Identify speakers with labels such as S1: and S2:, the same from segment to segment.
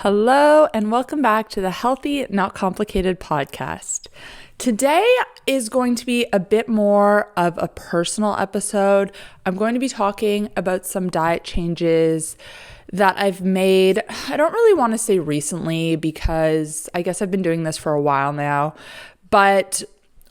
S1: Hello, and welcome back to the Healthy, Not Complicated podcast. Today is going to be a bit more of a personal episode. I'm going to be talking about some diet changes that I've made. I don't really want to say recently because I guess I've been doing this for a while now, but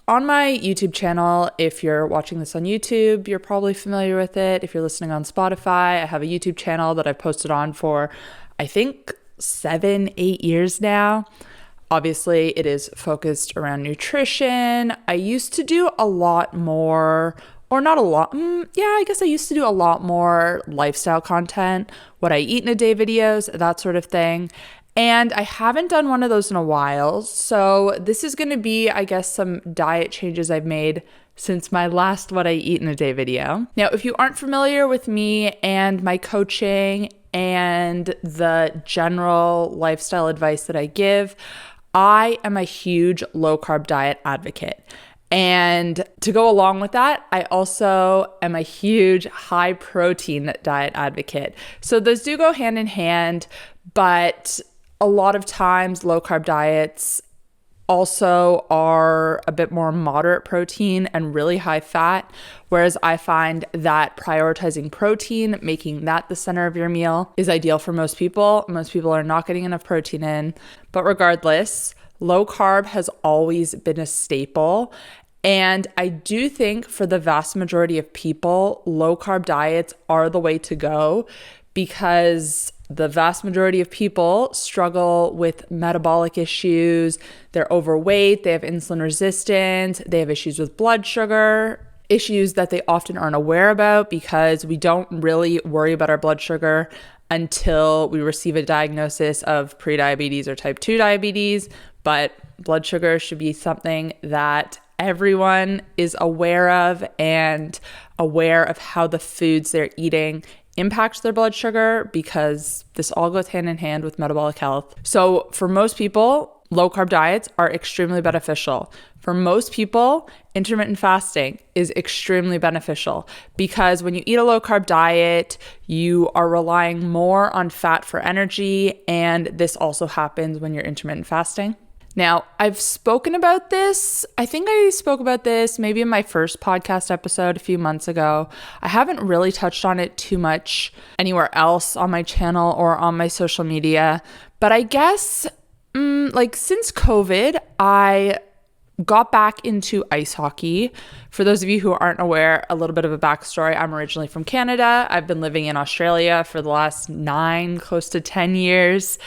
S1: on my YouTube channel, if you're watching this on YouTube, you're probably familiar with it. If you're listening on Spotify, I have a YouTube channel that I've posted on for, I think, 7-8 years now. Obviously, it is focused around nutrition. I used to do a lot more, or not a lot, I guess I used to do a lot more lifestyle content, what I eat in a day videos, that sort of thing. And I haven't done one of those in a while. So this is going to be, I guess, some diet changes I've made since my last what I eat in a day video. Now, if you aren't familiar with me and my coaching and the general lifestyle advice that I give, I am a huge low-carb diet advocate. And to go along with that, I also am a huge high-protein diet advocate. So those do go hand in hand, but a lot of times low-carb diets also are a bit more moderate protein and really high fat, whereas I find that prioritizing protein, making that the center of your meal, is ideal for most people. Most people are not getting enough protein in, but regardless, low carb has always been a staple. And I do think for the vast majority of people, low carb diets are the way to go because the vast majority of people struggle with metabolic issues. They're overweight, they have insulin resistance, they have issues with blood sugar, issues that they often aren't aware about because we don't really worry about our blood sugar until we receive a diagnosis of prediabetes or type 2 diabetes. But blood sugar should be something that everyone is aware of and aware of how the foods they're eating impacts their blood sugar because this all goes hand in hand with metabolic health. So for most people, low carb diets are extremely beneficial. For most people, intermittent fasting is extremely beneficial because when you eat a low carb diet, you are relying more on fat for energy, and this also happens when you're intermittent fasting. Now, I've spoken about this. I think I spoke about this maybe in my first podcast episode a few months ago. I haven't really touched on it too much anywhere else on my channel or on my social media. But I guess since COVID, I got back into ice hockey. For those of you who aren't aware, a little bit of a backstory. I'm originally from Canada. I've been living in Australia for the last 9, close to 10 years.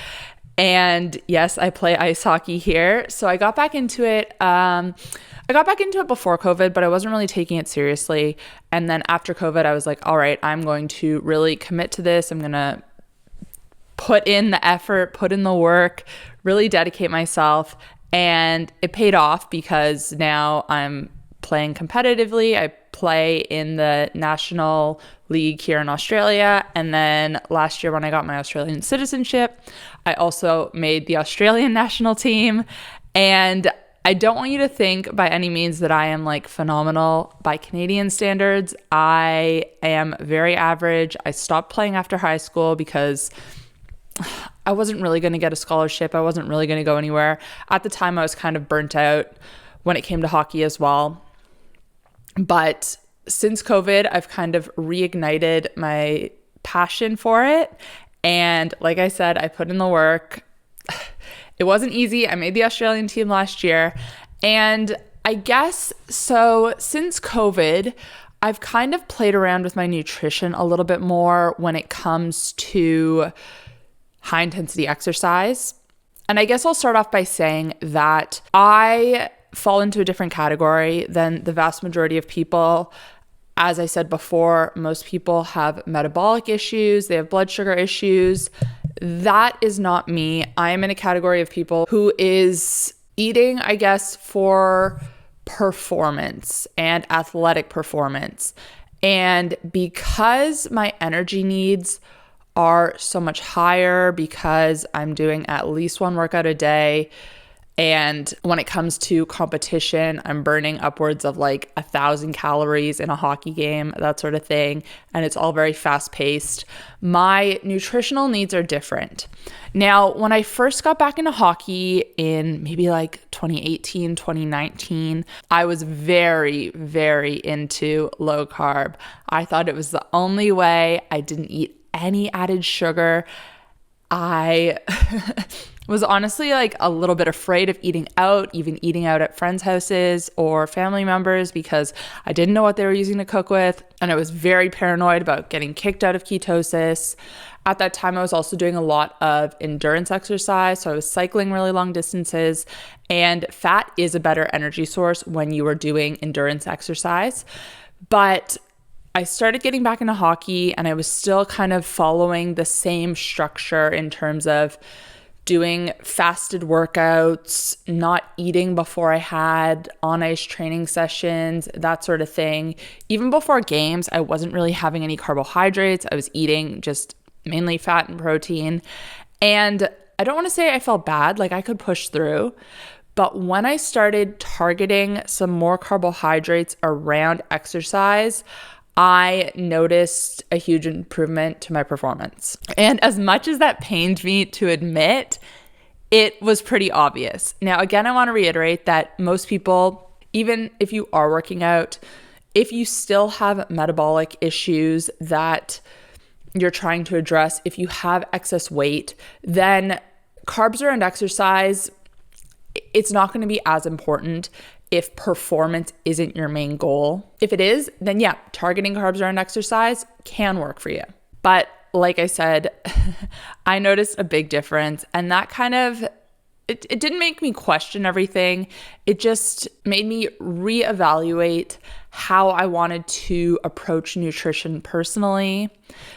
S1: And yes, I play ice hockey here. So I got back into it. Before COVID, but I wasn't really taking it seriously. And then after COVID, I was like, all right, I'm going to really commit to this. I'm going to put in the effort, put in the work, really dedicate myself. And it paid off because now I'm playing competitively. I play in the national league here in Australia. And then last year when I got my Australian citizenship, I also made the Australian national team. And I don't want you to think by any means that I am like phenomenal by Canadian standards. I am very average. I stopped playing after high school because I wasn't really going to get a scholarship. I wasn't really going to go anywhere. At the time, I was kind of burnt out when it came to hockey as well. But since COVID, I've kind of reignited my passion for it. And like I said, I put in the work. It wasn't easy. I made the Australian team last year. And I guess so since COVID, I've kind of played around with my nutrition a little bit more when it comes to high intensity exercise. And I guess I'll start off by saying that I fall into a different category than the vast majority of people. As I said before, most people have metabolic issues, they have blood sugar issues. That is not me. I am in a category of people who is eating, I guess, for performance and athletic performance. And because my energy needs are so much higher, because I'm doing at least one workout a day, And when it comes to competition, I'm burning upwards of like 1,000 calories in a hockey game, that sort of thing. And it's all very fast paced. My nutritional needs are different. Now, when I first got back into hockey in maybe like 2018, 2019, I was very, very into low carb. I thought it was the only way. I didn't eat any added sugar. I was honestly like a little bit afraid of eating out, even eating out at friends' houses or family members, because I didn't know what they were using to cook with. And I was very paranoid about getting kicked out of ketosis. At that time, I was also doing a lot of endurance exercise. So I was cycling really long distances, and fat is a better energy source when you are doing endurance exercise. But I started getting back into hockey, and I was still kind of following the same structure in terms of doing fasted workouts, not eating before I had on-ice training sessions, that sort of thing. Even before games, I wasn't really having any carbohydrates. I was eating just mainly fat and protein. And I don't want to say I felt bad, like I could push through. But when I started targeting some more carbohydrates around exercise, I noticed a huge improvement to my performance. And as much as that pained me to admit, it was pretty obvious. Now, again, I want to reiterate that most people, even if you are working out, if you still have metabolic issues that you're trying to address, if you have excess weight, then carbs around exercise, it's not going to be as important if performance isn't your main goal. If it is, then yeah, targeting carbs around exercise can work for you. But like I said, I noticed a big difference, and that kind of, it didn't make me question everything. It just made me reevaluate how I wanted to approach nutrition personally.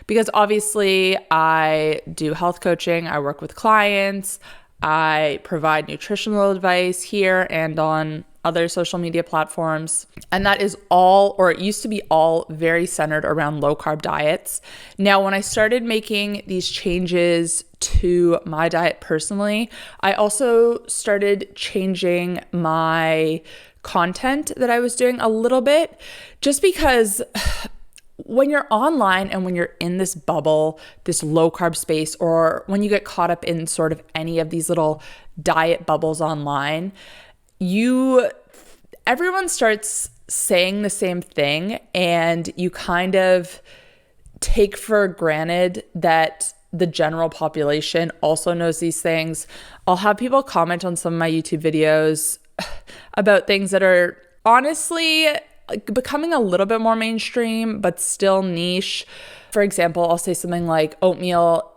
S1: Because obviously I do health coaching, I work with clients, I provide nutritional advice here and on other social media platforms. And that is all, or it used to be all, very centered around low carb diets. Now, when I started making these changes to my diet personally, I also started changing my content that I was doing a little bit, just because when you're online and when you're in this bubble, this low carb space, or when you get caught up in sort of any of these little diet bubbles online, everyone starts saying the same thing, and you kind of take for granted that the general population also knows these things. I'll have people comment on some of my YouTube videos about things that are honestly becoming a little bit more mainstream, but still niche. For example, I'll say something like oatmeal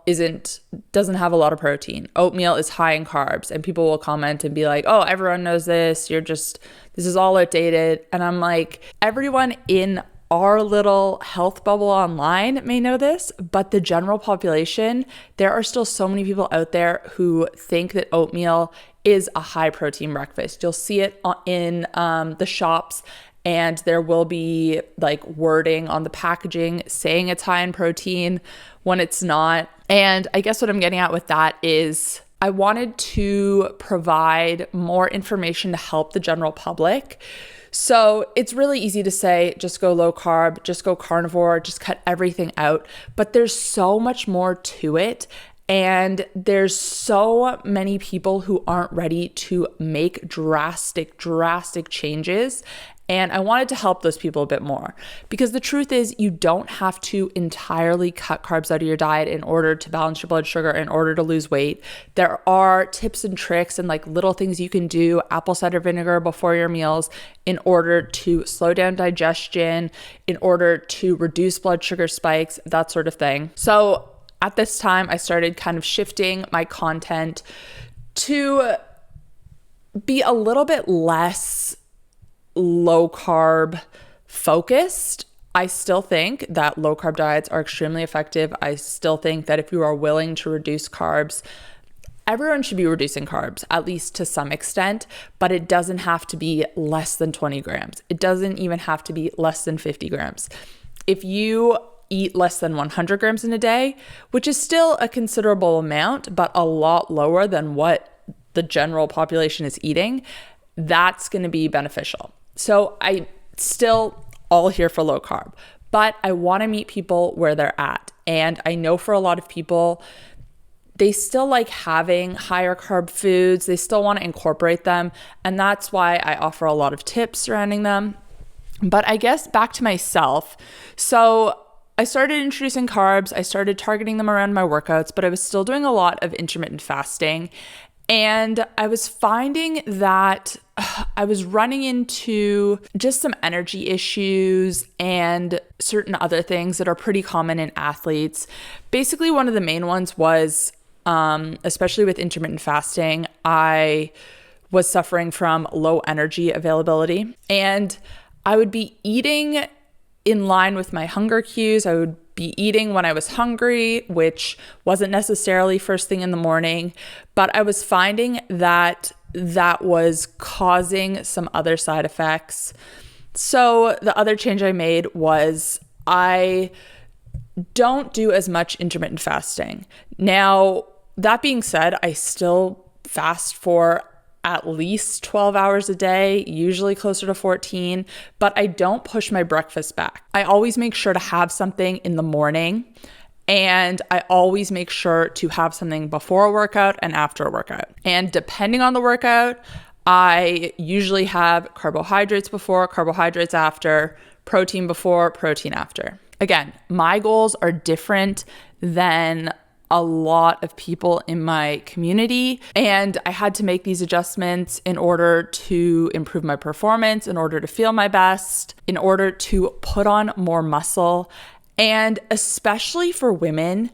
S1: doesn't have a lot of protein. Oatmeal is high in carbs, and people will comment and be like, oh, everyone knows this. This is all outdated. And I'm like, everyone in our little health bubble online may know this, but the general population, there are still so many people out there who think that oatmeal is a high protein breakfast. You'll see it in the shops, and there will be like wording on the packaging saying it's high in protein when it's not. And I guess what I'm getting at with that is I wanted to provide more information to help the general public. So it's really easy to say, just go low carb, just go carnivore, just cut everything out. But there's so much more to it. And there's so many people who aren't ready to make drastic changes. And I wanted to help those people a bit more, because the truth is you don't have to entirely cut carbs out of your diet in order to balance your blood sugar, in order to lose weight. There are tips and tricks and like little things you can do, apple cider vinegar before your meals, in order to slow down digestion, in order to reduce blood sugar spikes, that sort of thing. So at this time, I started kind of shifting my content to be a little bit less low carb focused. I still think that low carb diets are extremely effective. I still think that if you are willing to reduce carbs, everyone should be reducing carbs, at least to some extent, but it doesn't have to be less than 20 grams. It doesn't even have to be less than 50 grams. If you eat less than 100 grams in a day, which is still a considerable amount, but a lot lower than what the general population is eating, that's going to be beneficial. So I still all here for low carb, but I want to meet people where they're at. And I know for a lot of people, they still like having higher carb foods. They still want to incorporate them. And that's why I offer a lot of tips surrounding them. But I guess back to myself. So I started introducing carbs. I started targeting them around my workouts, but I was still doing a lot of intermittent fasting. And I was finding that I was running into just some energy issues and certain other things that are pretty common in athletes. Basically, one of the main ones was, especially with intermittent fasting, I was suffering from low energy availability. And I would be eating in line with my hunger cues. I would be eating when I was hungry, which wasn't necessarily first thing in the morning, but I was finding that that was causing some other side effects. So the other change I made was I don't do as much intermittent fasting. Now, that being said, I still fast for at least 12 hours a day, usually closer to 14, but I don't push my breakfast back. I always make sure to have something in the morning, and I always make sure to have something before a workout and after a workout. And depending on the workout, I usually have carbohydrates before, carbohydrates after, protein before, protein after. Again, my goals are different than a lot of people in my community, and I had to make these adjustments in order to improve my performance, in order to feel my best, in order to put on more muscle. And especially for women,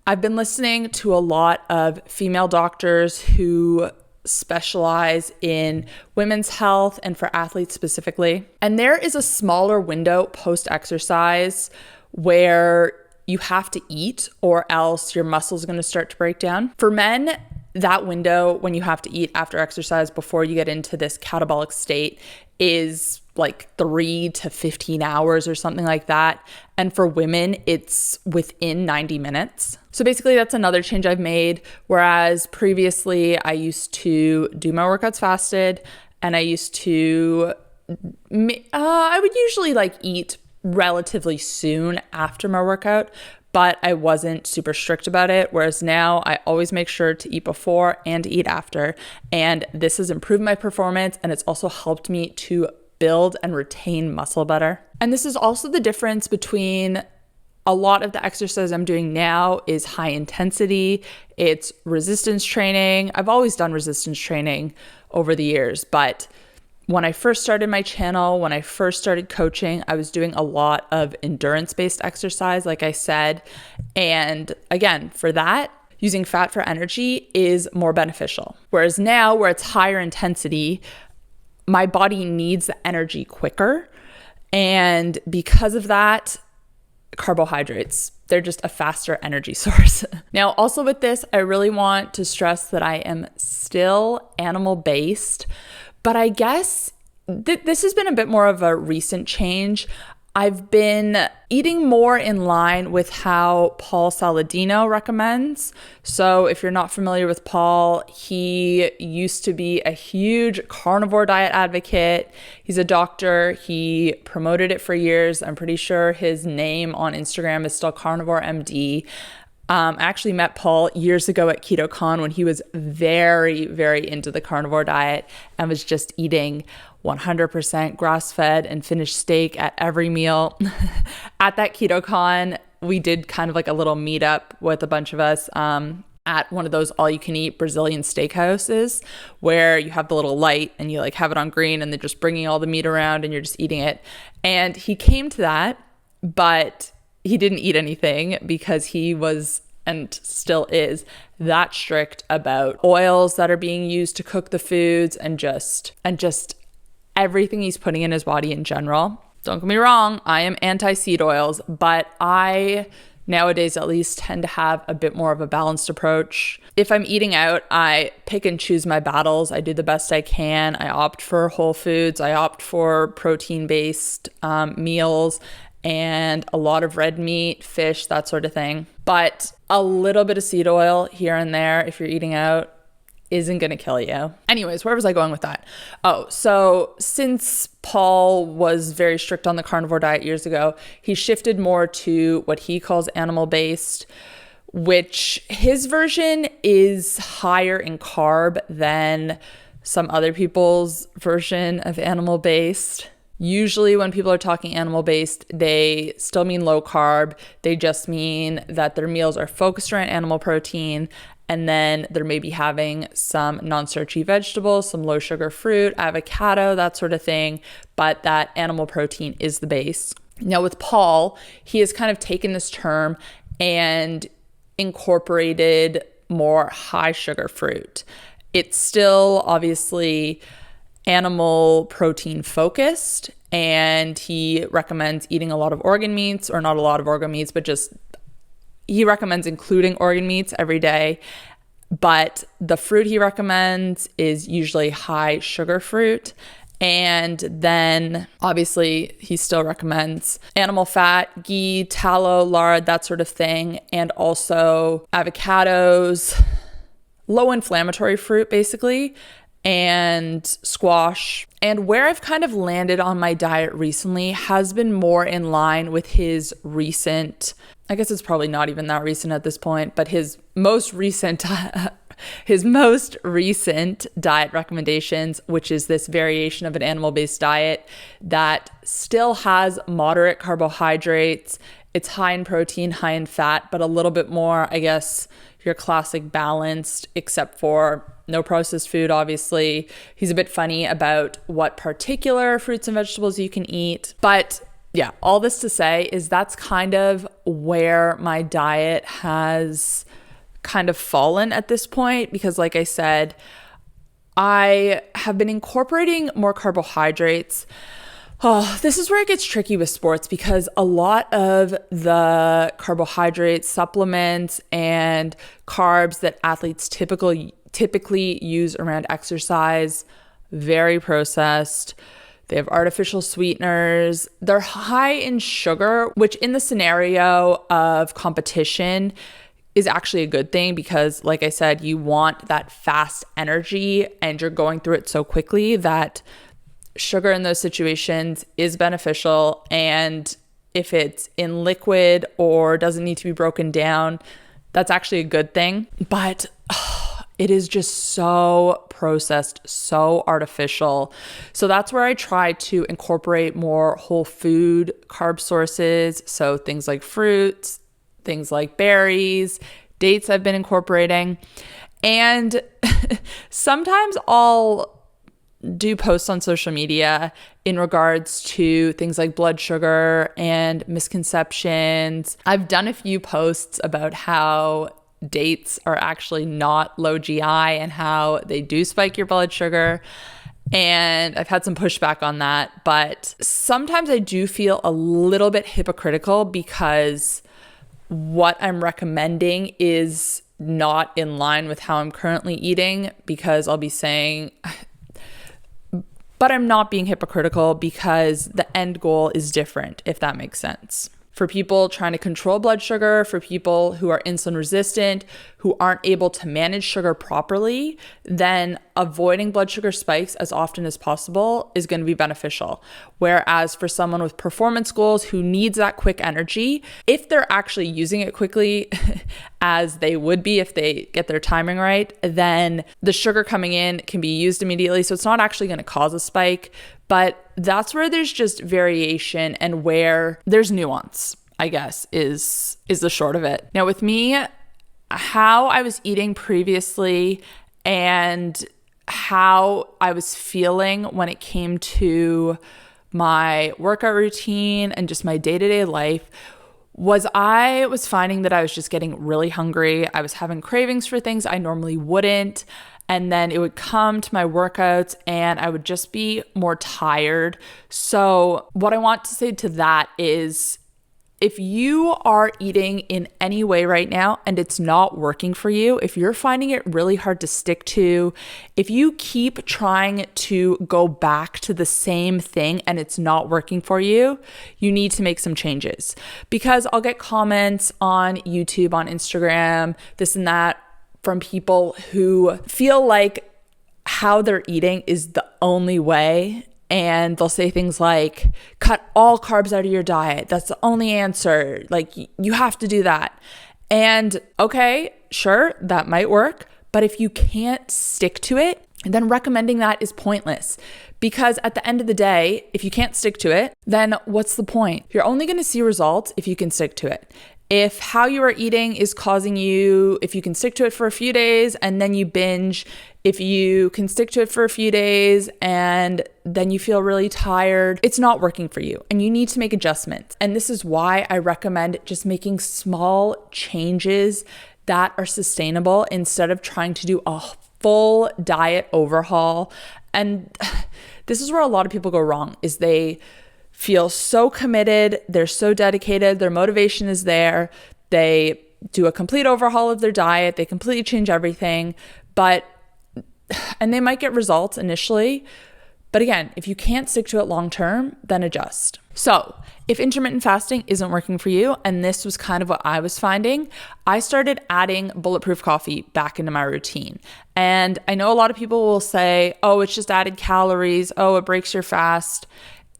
S1: I've been listening to a lot of female doctors who specialize in women's health and for athletes specifically. And there is a smaller window post-exercise where you have to eat or else your muscles are going to start to break down. For men, that window when you have to eat after exercise before you get into this catabolic state is like 3 to 15 hours or something like that. And for women, it's within 90 minutes. So basically that's another change I've made. Whereas previously I used to do my workouts fasted, and I used to, I would usually like eat relatively soon after my workout, but I wasn't super strict about it. Whereas now I always make sure to eat before and to eat after. And this has improved my performance, and it's also helped me to build and retain muscle better. And this is also the difference between a lot of the exercise I'm doing now is high intensity. It's resistance training. I've always done resistance training over the years, but when I first started my channel, when I first started coaching, I was doing a lot of endurance-based exercise, like I said. And again, for that, using fat for energy is more beneficial. Whereas now, where it's higher intensity, my body needs the energy quicker. And because of that, carbohydrates, they're just a faster energy source. Now, also with this, I really want to stress that I am still animal-based. But I guess this has been a bit more of a recent change. I've been eating more in line with how Paul Saladino recommends. So if you're not familiar with Paul, he used to be a huge carnivore diet advocate. He's a doctor. He promoted it for years. I'm pretty sure his name on Instagram is still Carnivore MD. I actually met Paul years ago at KetoCon when he was very, very into the carnivore diet and was just eating 100% grass-fed and finished steak at every meal. At that KetoCon, we did kind of like a little meetup with a bunch of us at one of those all-you-can-eat Brazilian steakhouses where you have the little light and you like have it on green and they're just bringing all the meat around and you're just eating it. And he came to that, but he didn't eat anything because he was, and still is, that strict about oils that are being used to cook the foods and just everything he's putting in his body in general. Don't get me wrong, I am anti-seed oils, but I nowadays at least tend to have a bit more of a balanced approach. If I'm eating out, I pick and choose my battles. I do the best I can. I opt for whole foods. I opt for protein-based meals and a lot of red meat, fish, that sort of thing. But a little bit of seed oil here and there if you're eating out isn't going to kill you. Anyways, where was I going with that? Oh, so since Paul was very strict on the carnivore diet years ago, he shifted more to what he calls animal-based, which his version is higher in carb than some other people's version of animal-based. Usually when people are talking animal-based, they still mean low carb. They just mean that their meals are focused around animal protein, and then they're maybe having some non-starchy vegetables, some low sugar fruit, avocado, that sort of thing, but that animal protein is the base. Now with Paul, he has kind of taken this term and incorporated more high sugar fruit. It's still obviously animal protein focused, and he recommends eating a lot of organ meats, or not a lot of organ meats, but just he recommends including organ meats every day. But the fruit he recommends is usually high sugar fruit. And then obviously he still recommends animal fat, ghee, tallow, lard, that sort of thing. And also avocados, low inflammatory fruit basically, and squash. And where I've kind of landed on my diet recently has been more in line with his recent, I guess it's probably not even that recent at this point, but his most recent diet recommendations, which is this variation of an animal-based diet that still has moderate carbohydrates. It's high in protein, high in fat, but a little bit more, I guess, your classic balanced, except for no processed food, obviously. He's a bit funny about what particular fruits and vegetables you can eat. But yeah, all this to say is that's kind of where my diet has kind of fallen at this point, because like I said, I have been incorporating more carbohydrates. Oh, this is where it gets tricky with sports, because a lot of the carbohydrate supplements and carbs that athletes typically use around exercise, very processed. They have artificial sweeteners. They're high in sugar, which in the scenario of competition is actually a good thing, because like I said, you want that fast energy and you're going through it so quickly that sugar in those situations is beneficial. And if it's in liquid or doesn't need to be broken down, that's actually a good thing. But it is just so processed, so artificial. So that's where I try to incorporate more whole food carb sources. So things like fruits, things like berries, dates I've been incorporating. And sometimes I'll do posts on social media in regards to things like blood sugar and misconceptions. I've done a few posts about how dates are actually not low GI and how they do spike your blood sugar. And I've had some pushback on that, but sometimes I do feel a little bit hypocritical because what I'm recommending is not in line with how I'm currently eating, because I'll be saying, but I'm not being hypocritical because the end goal is different, if that makes sense. For people trying to control blood sugar, for people who are insulin resistant, who aren't able to manage sugar properly, then avoiding blood sugar spikes as often as possible is going to be beneficial. Whereas for someone with performance goals who needs that quick energy, if they're actually using it quickly, as they would be if they get their timing right, then the sugar coming in can be used immediately. So it's not actually going to cause a spike. But that's where there's just variation and where there's nuance, I guess, is the short of it. Now with me, how I was eating previously and how I was feeling when it came to my workout routine and just my day-to-day life was I was finding that I was just getting really hungry. I was having cravings for things I normally wouldn't. And then it would come to my workouts and I would just be more tired. So what I want to say to that is, if you are eating in any way right now and it's not working for you, if you're finding it really hard to stick to, if you keep trying to go back to the same thing and it's not working for you, you need to make some changes. Because I'll get comments on YouTube, on Instagram, this and that, from people who feel like how they're eating is the only way. And they'll say things like, cut all carbs out of your diet. That's the only answer. Like, you have to do that. And okay, sure, that might work. But if you can't stick to it, then recommending that is pointless. Because at the end of the day, if you can't stick to it, then what's the point? You're only going to see results if you can stick to it. If how you are eating is causing you, if you can stick to it for a few days and then you binge, if you can stick to it for a few days and then you feel really tired, it's not working for you and you need to make adjustments. And this is why I recommend just making small changes that are sustainable instead of trying to do a full diet overhaul. And this is where a lot of people go wrong, is they feel so committed, they're so dedicated, their motivation is there, they do a complete overhaul of their diet, they completely change everything, and they might get results initially, but again, if you can't stick to it long term, then adjust. So if intermittent fasting isn't working for you, and this was kind of what I was finding, I started adding bulletproof coffee back into my routine. And I know a lot of people will say, oh, it's just added calories, oh, it breaks your fast.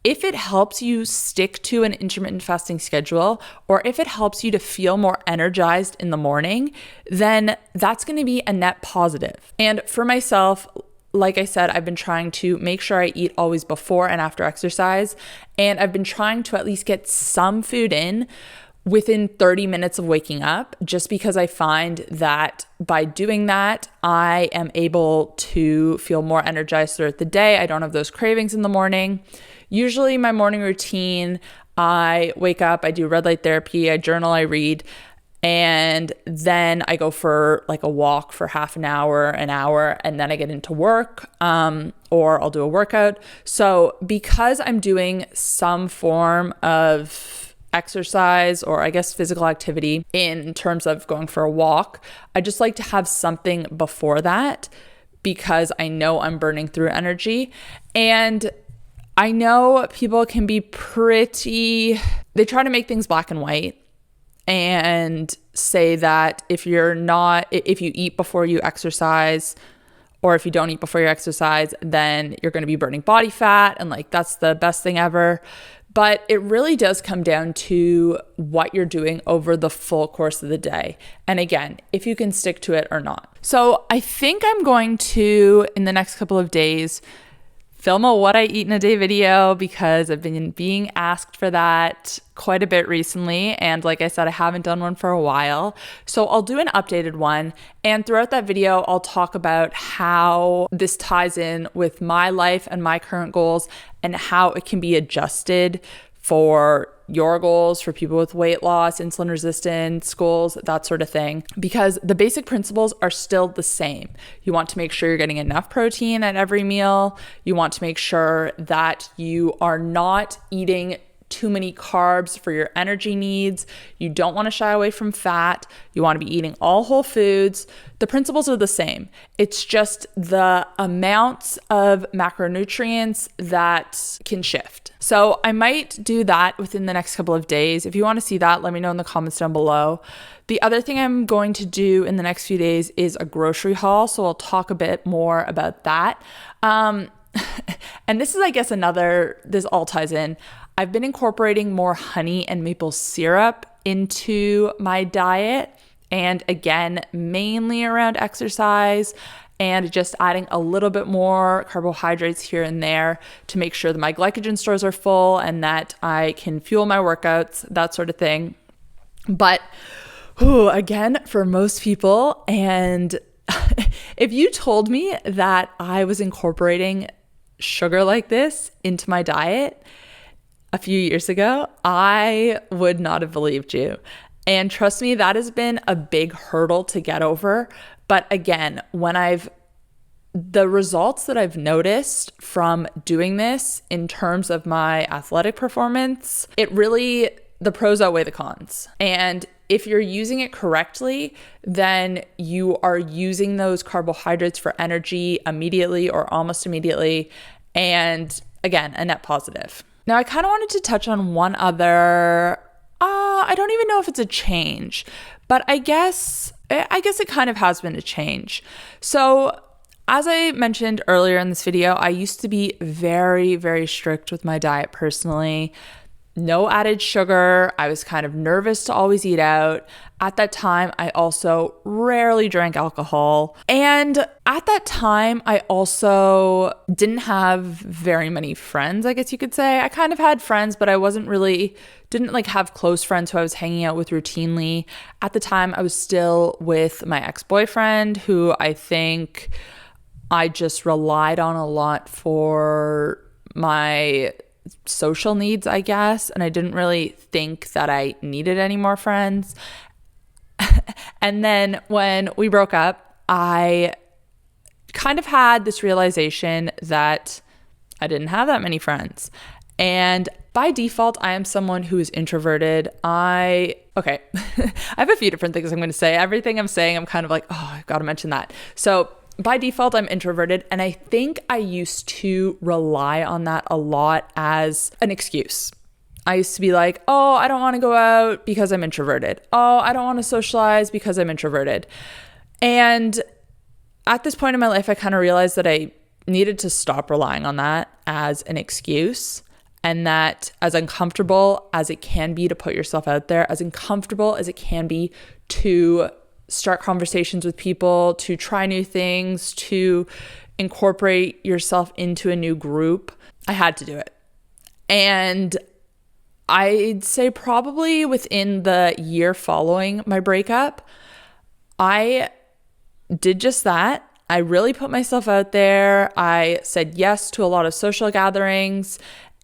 S1: If it helps you stick to an intermittent fasting schedule, or if it helps you to feel more energized in the morning, then that's going to be a net positive. And for myself, like I said, I've been trying to make sure I eat always before and after exercise. And I've been trying to at least get some food in within 30 minutes of waking up, just because I find that by doing that, I am able to feel more energized throughout the day. I don't have those cravings in the morning. Usually my morning routine, I wake up, I do red light therapy, I journal, I read, and then I go for like a walk for half an hour, and then I get into work, or I'll do a workout. So because I'm doing some form of exercise, or I guess physical activity in terms of going for a walk, I just like to have something before that because I know I'm burning through energy. And I know people can be they try to make things black and white and say that if you eat before you exercise, or if you don't eat before you exercise, then you're going to be burning body fat, and like that's the best thing ever. But it really does come down to what you're doing over the full course of the day. And again, if you can stick to it or not. So I think I'm going to, in the next couple of days, film a what I eat in a day video, because I've been being asked for that quite a bit recently. And like I said, I haven't done one for a while. So I'll do an updated one. And throughout that video, I'll talk about how this ties in with my life and my current goals, and how it can be adjusted for your goals, for people with weight loss, insulin resistance goals, that sort of thing, because the basic principles are still the same. You want to make sure you're getting enough protein at every meal. You want to make sure that you are not eating too many carbs for your energy needs. You don't want to shy away from fat. You want to be eating all whole foods. The principles are the same. It's just the amounts of macronutrients that can shift. So I might do that within the next couple of days. If you want to see that, let me know in the comments down below. The other thing I'm going to do in the next few days is a grocery haul. So I'll talk a bit more about that. And this is, I guess, this all ties in. I've been incorporating more honey and maple syrup into my diet. And again, mainly around exercise, and just adding a little bit more carbohydrates here and there to make sure that my glycogen stores are full and that I can fuel my workouts, that sort of thing. But again, for most people, and if you told me that I was incorporating sugar like this into my diet a few years ago, I would not have believed you. And trust me, that has been a big hurdle to get over. But again, the results that I've noticed from doing this in terms of my athletic performance, the pros outweigh the cons. And if you're using it correctly, then you are using those carbohydrates for energy immediately or almost immediately. And again, a net positive. Now, I kind of wanted to touch on one other, I don't even know if it's a change, but I guess I guess it kind of has been a change. So as I mentioned earlier in this video, I used to be very, very strict with my diet personally. No added sugar. I was kind of nervous to always eat out. At that time, I also rarely drank alcohol. And at that time, I also didn't have very many friends, I guess you could say. I kind of had friends, but I didn't like have close friends who I was hanging out with routinely. At the time, I was still with my ex-boyfriend, who I think I just relied on a lot for my social needs, I guess. And I didn't really think that I needed any more friends. And then when we broke up, I kind of had this realization that I didn't have that many friends. And by default, I am someone who is introverted. I have a few different things I'm going to say. Everything I'm saying, I'm kind of like, oh, I got to mention that. So by default, I'm introverted. And I think I used to rely on that a lot as an excuse. I used to be like, oh, I don't want to go out because I'm introverted. Oh, I don't want to socialize because I'm introverted. And at this point in my life, I kind of realized that I needed to stop relying on that as an excuse, and that as uncomfortable as it can be to put yourself out there, as uncomfortable as it can be to start conversations with people, to try new things, to incorporate yourself into a new group, I had to do it. And I'd say probably within the year following my breakup, I did just that. I really put myself out there. I said yes to a lot of social gatherings,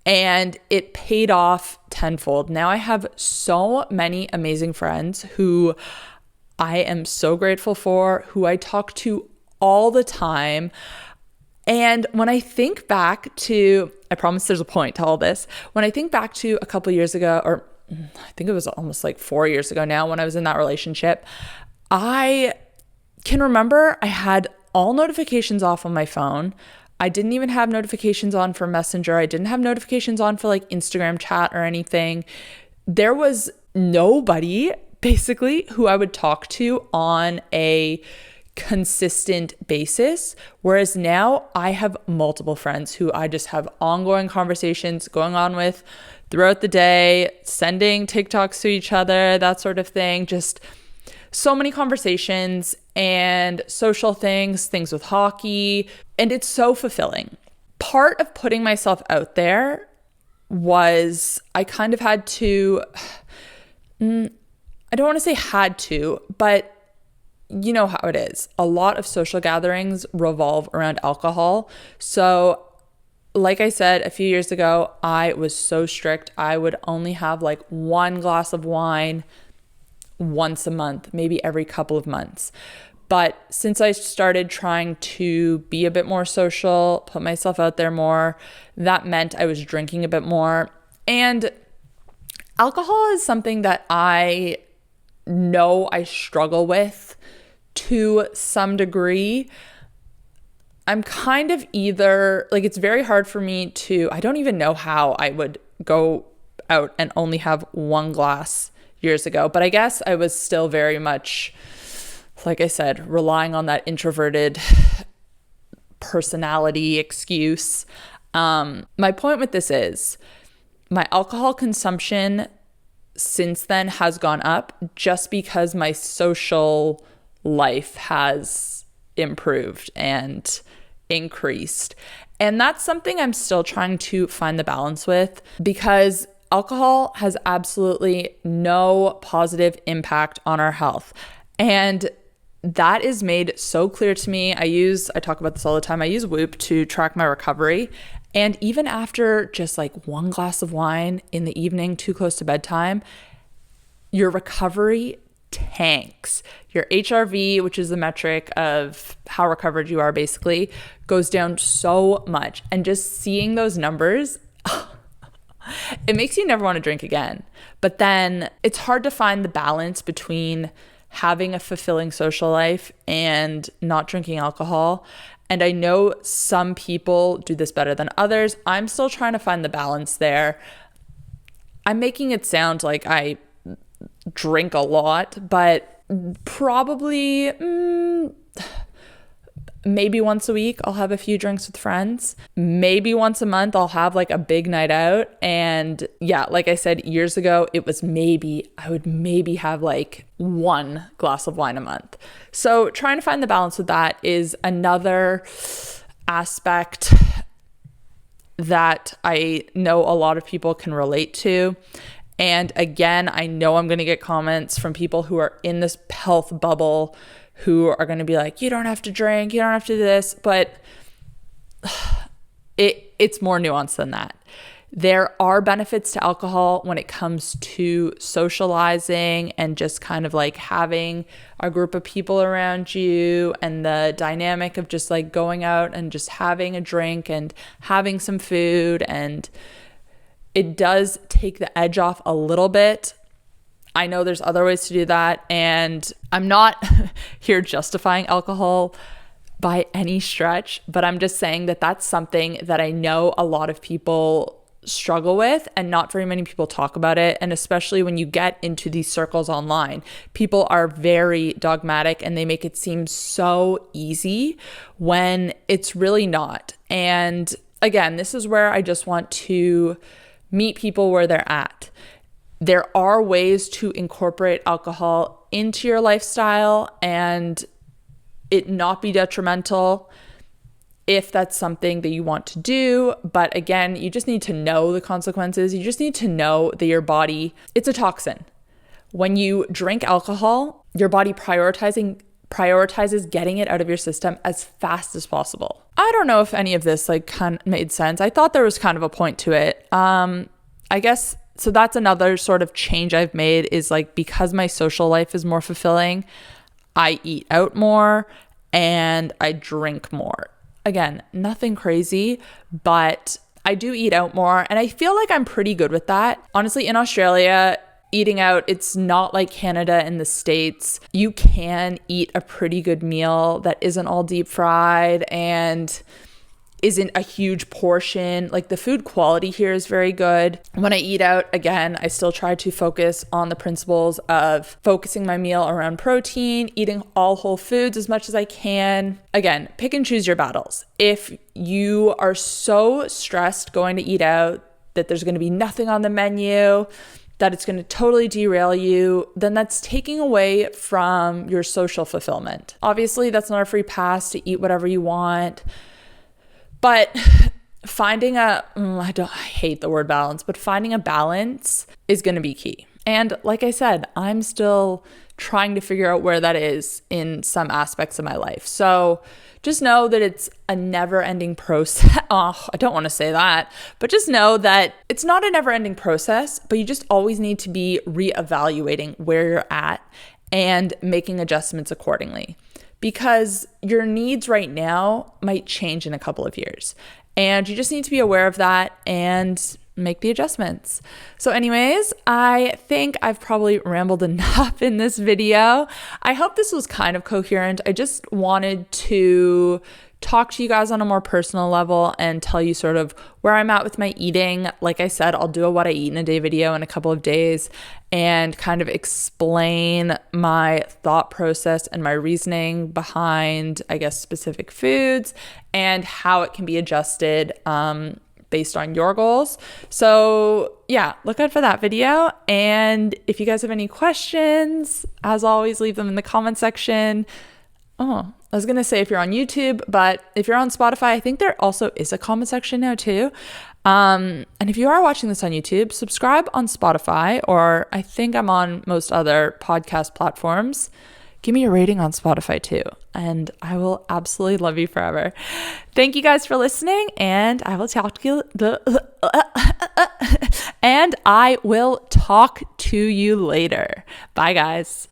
S1: and it paid off tenfold. Now I have so many amazing friends who I am so grateful for, who I talk to all the time. And when I think back to, I promise there's a point to all this. When I think back to a couple years ago, or I think it was almost like 4 years ago now when I was in that relationship, I can remember I had all notifications off on my phone. I didn't even have notifications on for Messenger. I didn't have notifications on for like Instagram chat or anything. There was nobody basically who I would talk to on a consistent basis. Whereas now I have multiple friends who I just have ongoing conversations going on with throughout the day, sending TikToks to each other, that sort of thing. Just so many conversations and social things with hockey. And it's so fulfilling. Part of putting myself out there was I kind of had to, I don't want to say had to, but you know how it is. A lot of social gatherings revolve around alcohol. So like I said, a few years ago, I was so strict. I would only have like one glass of wine once a month, maybe every couple of months. But since I started trying to be a bit more social, put myself out there more, that meant I was drinking a bit more. And alcohol is something that I know I struggle with to some degree. I'm kind of either, like, it's very hard for me to, I don't even know how I would go out and only have one glass years ago, but I guess I was still very much, like I said, relying on that introverted personality excuse. My point with this is my alcohol consumption since then has gone up just because my social life has improved and increased. And that's something I'm still trying to find the balance with, because alcohol has absolutely no positive impact on our health. And that is made so clear to me. I talk about this all the time. I use Whoop to track my recovery. And even after just like one glass of wine in the evening, too close to bedtime, your recovery tanks. Your HRV, which is the metric of how recovered you are, basically goes down so much. And just seeing those numbers, it makes you never want to drink again. But then it's hard to find the balance between having a fulfilling social life and not drinking alcohol. And I know some people do this better than others. I'm still trying to find the balance there. I'm making it sound like I drink a lot, but probably maybe once a week I'll have a few drinks with friends. Maybe once a month I'll have like a big night out. And yeah, like I said, years ago, I would maybe have like one glass of wine a month. So trying to find the balance with that is another aspect that I know a lot of people can relate to. And again, I know I'm going to get comments from people who are in this health bubble who are going to be like, you don't have to drink, you don't have to do this, but it's more nuanced than that. There are benefits to alcohol when it comes to socializing and just kind of like having a group of people around you and the dynamic of just like going out and just having a drink and having some food. And it does take the edge off a little bit. I know there's other ways to do that, and I'm not here justifying alcohol by any stretch, but I'm just saying that that's something that I know a lot of people struggle with, and not very many people talk about it. And especially when you get into these circles online, people are very dogmatic and they make it seem so easy when it's really not. And again, this is where I just want to meet people where they're at. There are ways to incorporate alcohol into your lifestyle and it not be detrimental if that's something that you want to do. But again, you just need to know the consequences. You just need to know that your body, it's a toxin. When you drink alcohol, your body prioritizes getting it out of your system as fast as possible. I don't know if any of this like kind of made sense. I thought there was kind of a point to it. I guess, so that's another sort of change I've made is like, because my social life is more fulfilling, I eat out more and I drink more. Again, nothing crazy, but I do eat out more and I feel like I'm pretty good with that. Honestly, in Australia, eating out, it's not like Canada and the States. You can eat a pretty good meal that isn't all deep fried and isn't a huge portion. Like the food quality here is very good. When I eat out, again, I still try to focus on the principles of focusing my meal around protein, eating all whole foods as much as I can. Again, pick and choose your battles. If you are so stressed going to eat out that there's going to be nothing on the menu, that it's going to totally derail you, then that's taking away from your social fulfillment. Obviously, that's not a free pass to eat whatever you want. But finding I hate the word balance, but finding a balance is going to be key. And like I said, I'm still trying to figure out where that is in some aspects of my life. So just know that it's a never-ending process. Oh, I don't want to say that, but just know that it's not a never-ending process, but you just always need to be reevaluating where you're at and making adjustments accordingly. Because your needs right now might change in a couple of years. And you just need to be aware of that and make the adjustments. So anyways, I think I've probably rambled enough in this video. I hope this was kind of coherent. I just wanted to talk to you guys on a more personal level and tell you sort of where I'm at with my eating. Like I said, I'll do a what I eat in a day video in a couple of days and kind of explain my thought process and my reasoning behind, I guess, specific foods and how it can be adjusted based on your goals. So yeah, look out for that video. And if you guys have any questions, as always, leave them in the comment section. Oh, I was going to say if you're on YouTube, but if you're on Spotify, I think there also is a comment section now too. And if you are watching this on YouTube, subscribe on Spotify, or I think I'm on most other podcast platforms. Give me a rating on Spotify too, and I will absolutely love you forever. Thank you guys for listening, and I will talk to you later. Bye guys.